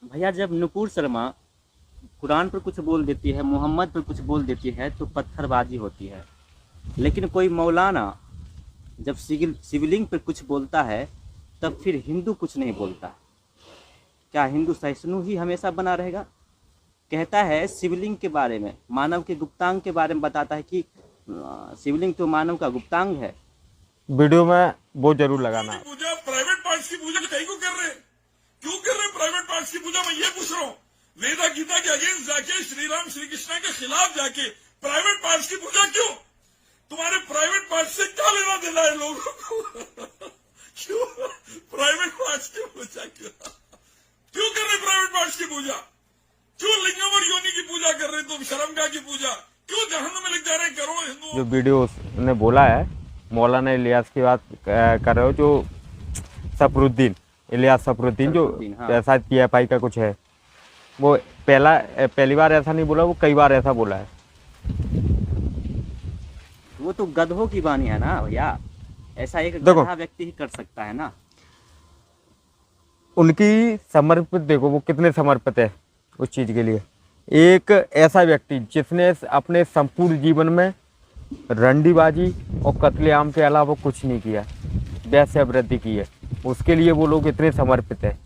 भैया जब नुपुर शर्मा कुरान पर कुछ बोल देती है, मोहम्मद पर कुछ बोल देती है तो पत्थरबाजी होती है। लेकिन कोई मौलाना जब शिवलिंग पर कुछ बोलता है तब फिर हिंदू कुछ नहीं बोलता। क्या हिंदू सहिष्णु ही हमेशा बना रहेगा? कहता है शिवलिंग के बारे में, मानव के गुप्तांग के बारे में बताता है कि शिवलिंग तो मानव का गुप्तांग है। वीडियो में वो जरूर लगाना। पूजा प्राइवेट पार्ट्स की पूजा कहीं को कर रहे हैं? क्यों कर रहे हैं प्राइवेट पार्ट्स की पूजा? मैं ये पूछ रहा हूँ, वेदा गीता के अगेंस्ट जाके, श्री राम श्री कृष्णा के खिलाफ जाके प्राइवेट पार्ट्स की पूजा क्यों? तुम्हारे प्राइवेट पार्ट्स से क्या लेना देना है लोगों को? क्यों प्राइवेट पार्ट्स की पूजा क्यों कर रहे प्राइवेट पार्ट्स की पूजा? क्यों लिंगम और योनि की पूजा कर रहे? तुम शर्मगाह की पूजा क्यों जहन्नुम में लग जा रहे करोड़ हिंदुओं? जो वीडियो उसने बोला है, मौलाना इलियास की बात कर रहे हो, जो सफरुद्दीन, इलियास सफरुद्दीन, जो हाँ। शायद PFI का कुछ है, वो पहली बार ऐसा नहीं बोला, वो कई बार ऐसा बोला है। वो तो गधों की वाणी है ना भैया, ऐसा एक देखो, गधा व्यक्ति ही कर सकता है ना। उनकी समर्पित, देखो वो कितने समर्पित है उस चीज के लिए। एक ऐसा व्यक्ति जिसने अपने संपूर्ण जीवन में रंडीबाजी और कत्लेआम के अलावा कुछ नहीं किया, वैश्य वृद्धि की है, उसके लिए वो लोग इतने समर्पित हैं।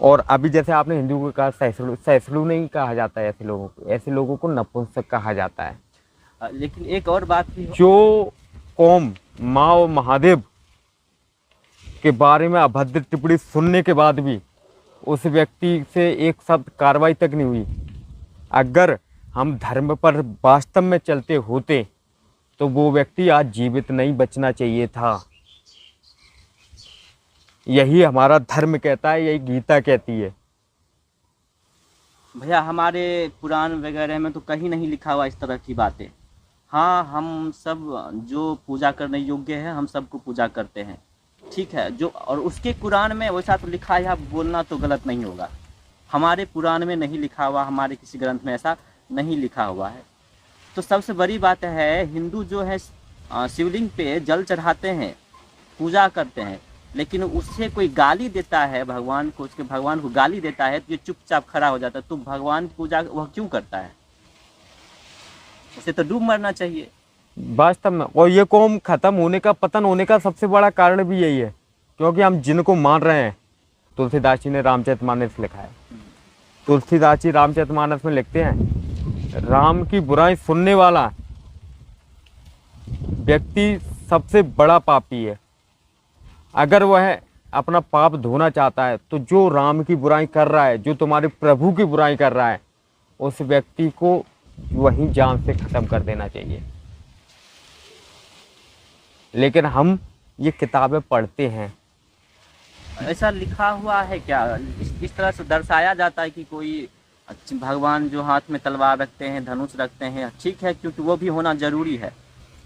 और अभी जैसे आपने हिंदू को कहा, सहिष्णु नहीं कहा जाता है ऐसे लोगों को, ऐसे लोगों को नपुंसक कहा जाता है। लेकिन एक और बात भी जो कौम माँ और महादेव के बारे में अभद्र टिप्पणी सुनने के बाद भी उस व्यक्ति से एक शब्द कार्रवाई तक नहीं हुई, अगर हम धर्म पर वास्तव में चलते होते तो वो व्यक्ति आज जीवित नहीं बचना चाहिए था। यही हमारा धर्म कहता है, यही गीता कहती है। भैया हमारे पुराण वगैरह में तो कहीं नहीं लिखा हुआ इस तरह की बातें। हाँ, हम सब जो पूजा करने योग्य है हम सबको पूजा करते हैं, ठीक है। जो और उसके कुरान में वैसा तो लिखा है, बोलना तो गलत नहीं होगा। हमारे पुराण में नहीं लिखा हुआ, हमारे किसी ग्रंथ में ऐसा नहीं लिखा हुआ है। तो सबसे बड़ी बात है, हिंदू जो है शिवलिंग पे जल चढ़ाते हैं, पूजा करते हैं, लेकिन उससे कोई गाली देता है भगवान को, उसके भगवान को गाली देता है तो ये चुपचाप खड़ा हो जाता है। तो भगवान की पूजा वह क्यों करता है? उसे तो डूब मरना चाहिए वास्तव में। और ये कौम खत्म होने का, पतन होने का सबसे बड़ा कारण भी यही है, क्योंकि हम जिनको मान रहे हैं। तुलसीदास जी ने रामचरितमानस लिखा है, तुलसीदास जी रामचरितमानस में लिखते हैं, राम की बुराई सुनने वाला व्यक्ति सबसे बड़ा पापी है। अगर वह अपना पाप धोना चाहता है तो जो राम की बुराई कर रहा है, जो तुम्हारे प्रभु की बुराई कर रहा है, उस व्यक्ति को वहीं जान से खत्म कर देना चाहिए। लेकिन हम ये किताबें पढ़ते हैं, ऐसा लिखा हुआ है क्या? इस तरह से दर्शाया जाता है कि कोई भगवान जो हाथ में तलवार रखते हैं, धनुष रखते हैं, ठीक है, क्योंकि वो भी होना जरूरी है।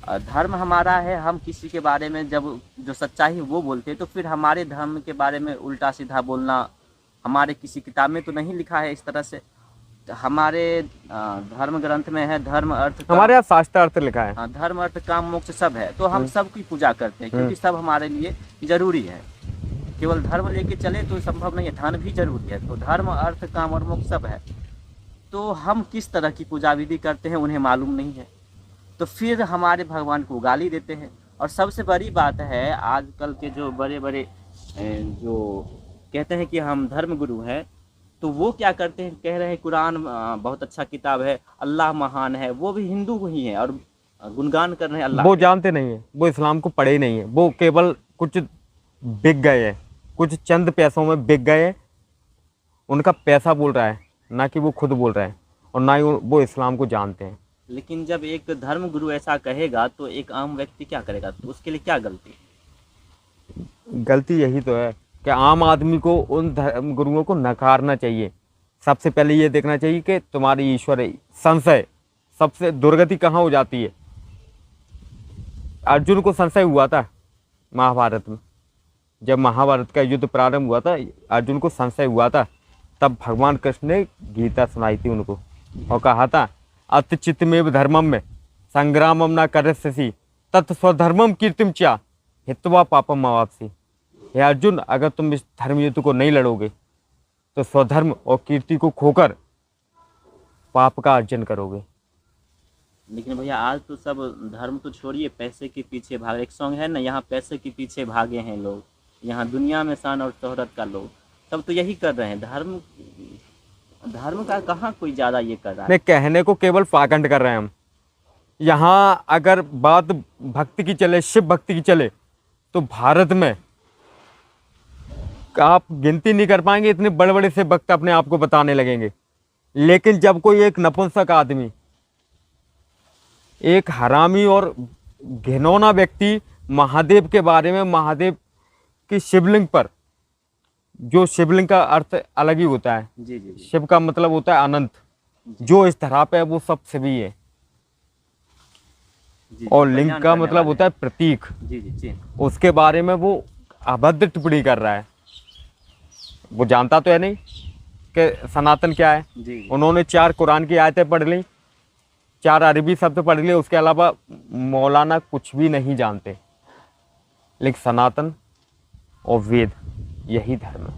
धर्म हमारा है, हम किसी के बारे में जब जो सच्चाई है वो बोलते हैं, तो फिर हमारे धर्म के बारे में उल्टा सीधा बोलना हमारे किसी किताब में तो नहीं लिखा है इस तरह से। तो हमारे धर्म ग्रंथ में है धर्म अर्थ हमारे यहाँ शास्त्र अर्थ लिखा है। हाँ, धर्म अर्थ काम मोक्ष सब है, तो हम सबकी पूजा करते हैं क्योंकि सब हमारे लिए जरूरी है। केवल धर्म लेके चले तो संभव नहीं है, धन भी जरूरी है। तो धर्म अर्थ काम और मोक्ष सब है, तो हम किस तरह की पूजा विधि करते हैं उन्हें मालूम नहीं है, तो फिर हमारे भगवान को गाली देते हैं। और सबसे बड़ी बात है, आजकल के जो बड़े बड़े जो कहते हैं कि हम धर्म गुरु हैं, तो वो क्या करते हैं, कह रहे हैं कुरान बहुत अच्छा किताब है, अल्लाह महान है, वो भी हिंदू ही है और गुणगान कर रहे हैं अल्लाह। वो जानते नहीं है, वो इस्लाम को पढ़े ही नहीं है, वो केवल कुछ बिक गए हैं, कुछ चंद पैसों में बिक गए हैं। उनका पैसा बोल रहा है, ना कि वो खुद बोल रहे हैं, और ना ही वो इस्लाम को जानते हैं। लेकिन जब एक धर्म गुरु ऐसा कहेगा तो एक आम व्यक्ति क्या करेगा? तो उसके लिए क्या गलती? गलती यही तो है कि आम आदमी को उन धर्म गुरुओं को नकारना चाहिए। सबसे पहले ये देखना चाहिए कि तुम्हारी ईश्वर है। संशय सबसे दुर्गति कहाँ हो जाती है। अर्जुन को संशय हुआ था महाभारत में, जब महाभारत का युद्ध प्रारंभ हुआ था, अर्जुन को संशय हुआ था, तब भगवान कृष्ण ने गीता सुनाई थी उनको और कहा था, अतचितमेव धर्मम में संग्रामम न करस्यसि तत् स्वधर्मम कीर्तिम च्या हित्वा पापम अवाप्सि। हे अर्जुन, अगर तुम इस धर्म युद्ध को नहीं लड़ोगे तो स्वधर्म और कीर्ति को खोकर पाप का अर्जन करोगे। लेकिन भैया आज तो सब धर्म तो छोड़िए, पैसे के पीछे भाग, एक सॉन्ग है ना, यहाँ पैसे के पीछे भागे हैं लोग, यहाँ दुनिया में शान और शोहरत का लोग, सब तो यही कर रहे हैं। धर्म धर्म का कहाँ कोई ज़्यादा ये कर रहा है। नहीं, कहने को केवल पाखंड कर रहे हैं हम। यहाँ अगर बात भक्ति की चले, शिव भक्ति की चले, तो भारत में आप गिनती नहीं कर पाएंगे, इतने बड़े बड़े से भक्त अपने आप को बताने लगेंगे। लेकिन जब कोई एक नपुंसक आदमी, एक हरामी और घिनौना व्यक्ति महादेव के बारे में, महादेव की शिवलिंग पर, जो शिवलिंग का अर्थ अलग ही होता है, जी जी जी शिव का मतलब होता है अनंत, जो इस धरा पे है वो सब शिवी है, जी, और जी, लिंग कल्याण का करने मतलब वाले होता है प्रतीक। जी जी जी उसके बारे में वो अभद्र टिप्पणी कर रहा है। वो जानता तो है नहीं कि सनातन क्या है। जी जी उन्होंने 4 कुरान की आयतें पढ़ ली, 4 अरबी शब्द पढ़ लिए, उसके अलावा मौलाना कुछ भी नहीं जानते। लेकिन सनातन और वेद यही धर्म है।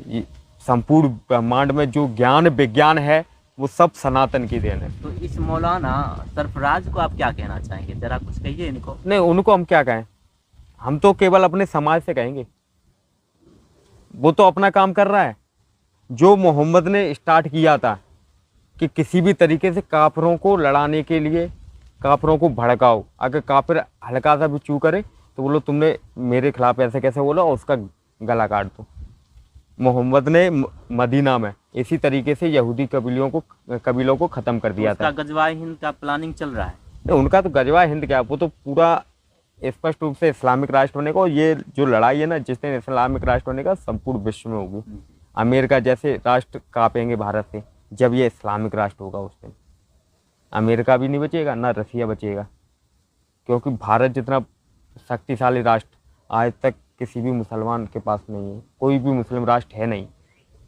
ये संपूर्ण ब्रह्मांड में जो ज्ञान विज्ञान है वो सब सनातन की देन है। तो इस मौलाना सरफराज को आप क्या कहना चाहेंगे, जरा कुछ कहिए इनको। नहीं, उनको हम क्या कहें, हम तो केवल अपने समाज से कहेंगे। वो तो अपना काम कर रहा है। जो मोहम्मद ने स्टार्ट किया था कि किसी भी तरीके से काफिरों को लड़ाने के लिए, काफिरों को भड़काओ, अगर काफिर हल्का सा भी चू करे तो बोलो तुमने मेरे खिलाफ ऐसे कैसे बोला, और उसका गला काट दो। मोहम्मद ने मदीना में इसी तरीके से यहूदी कबीलों को ख़त्म कर दिया था। उसका गजवाए हिंद का प्लानिंग चल रहा है। नहीं, उनका तो गजवा हिंद क्या, वो तो पूरा स्पष्ट रूप से इस्लामिक राष्ट्र होने का। और ये जो लड़ाई है ना, जिस दिन इस्लामिक राष्ट्र होने का, संपूर्ण विश्व में होगी। अमेरिका जैसे राष्ट्र कांपेंगे भारत से जब ये इस्लामिक राष्ट्र होगा। उस दिन अमेरिका भी नहीं बचेगा, ना रसिया बचेगा, क्योंकि भारत जितना शक्तिशाली राष्ट्र आज तक किसी भी मुसलमान के पास नहीं है। कोई भी मुस्लिम राष्ट्र है नहीं।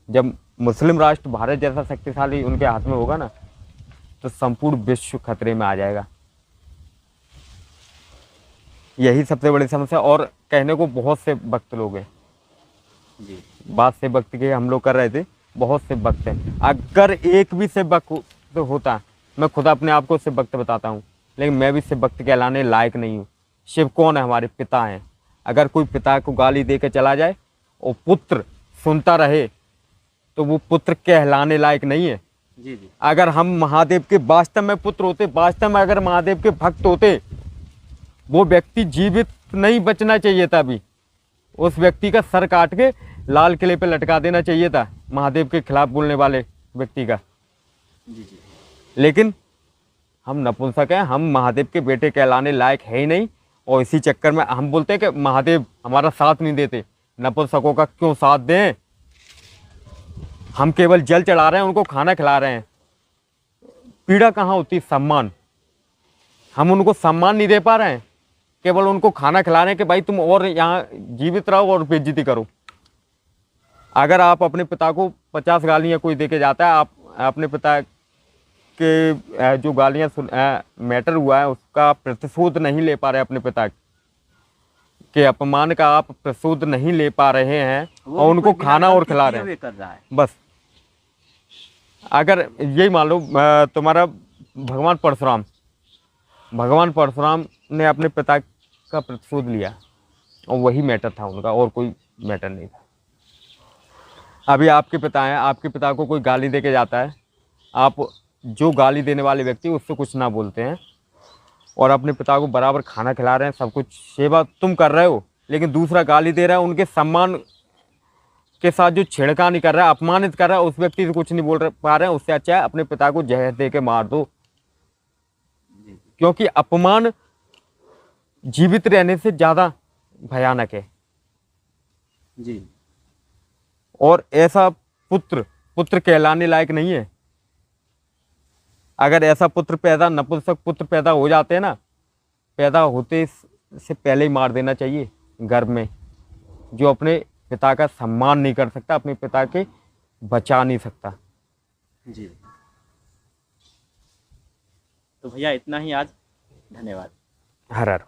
जब मुस्लिम राष्ट्र भारत जैसा शक्तिशाली उनके हाथ में होगा ना, तो संपूर्ण विश्व खतरे में आ जाएगा। यही सबसे बड़ी समस्या। और कहने को बहुत से भक्त लोग हैं जी बात से भक्त के हम लोग कर रहे थे, बहुत से भक्त हैं। अगर एक भी से भक्त होता, मैं खुद अपने आप को से भक्त बताता हूँ, लेकिन मैं भी से भक्त कहलाने लायक नहीं हूँ। शिव कौन है? हमारे पिता हैं। अगर कोई पिता को गाली दे के चला जाए और पुत्र सुनता रहे तो वो पुत्र कहलाने लायक नहीं है। जी जी अगर हम महादेव के वास्तव में पुत्र होते, वास्तव में अगर महादेव के भक्त होते, वो व्यक्ति जीवित नहीं बचना चाहिए था। अभी उस व्यक्ति का सर काट के लाल किले पे लटका देना चाहिए था, महादेव के खिलाफ बोलने वाले व्यक्ति का। जी जी लेकिन हम नपुंसक हैं, हम महादेव के बेटे कहलाने लायक है ही नहीं। और इसी चक्कर में हम बोलते हैं कि महादेव हमारा साथ नहीं देते। नपुंसकों का क्यों साथ दें? हम केवल जल चढ़ा रहे हैं, उनको खाना खिला रहे हैं। पीड़ा कहाँ होती? सम्मान। हम उनको सम्मान नहीं दे पा रहे हैं, केवल उनको खाना खिला रहे हैं कि भाई तुम और यहाँ जीवित रहो और बेइज्जती करो। अगर आप अपने पिता को 50 गालियाँ कोई दे के जाता है, आप अपने पिता के जो गालियाँ मैटर हुआ है उसका प्रतिशोध नहीं ले पा रहे, अपने पिता के अपमान का आप प्रतिशोध नहीं ले पा रहे हैं, और उनको खाना और खिला रहे हैं। कर रहा है। बस अगर यही मान लो तुम्हारा भगवान परशुराम ने अपने पिता का प्रतिशोध लिया, और वही मैटर था उनका, और कोई मैटर नहीं था। अभी आपके पिता हैं, आपके पिता को कोई गाली दे के जाता है, आप जो गाली देने वाले व्यक्ति उससे कुछ ना बोलते हैं, और अपने पिता को बराबर खाना खिला रहे हैं, सब कुछ सेवा तुम कर रहे हो, लेकिन दूसरा गाली दे रहा है, उनके सम्मान के साथ जो छेड़खानी कर रहा है, अपमानित कर रहा है, उस व्यक्ति से कुछ नहीं बोल पा रहे हैं। उससे अच्छा है अपने पिता को जहर दे के मार दो, क्योंकि अपमान जीवित रहने से ज़्यादा भयानक है। जी और ऐसा पुत्र कहलाने लायक नहीं है। अगर ऐसा पुत्र पैदा, नपुंसक पुत्र पैदा हो जाते हैं ना, पैदा होते से पहले ही मार देना चाहिए गर्भ में। जो अपने पिता का सम्मान नहीं कर सकता, अपने पिता के बचा नहीं सकता। जी तो भैया इतना ही आज, धन्यवाद। हर हर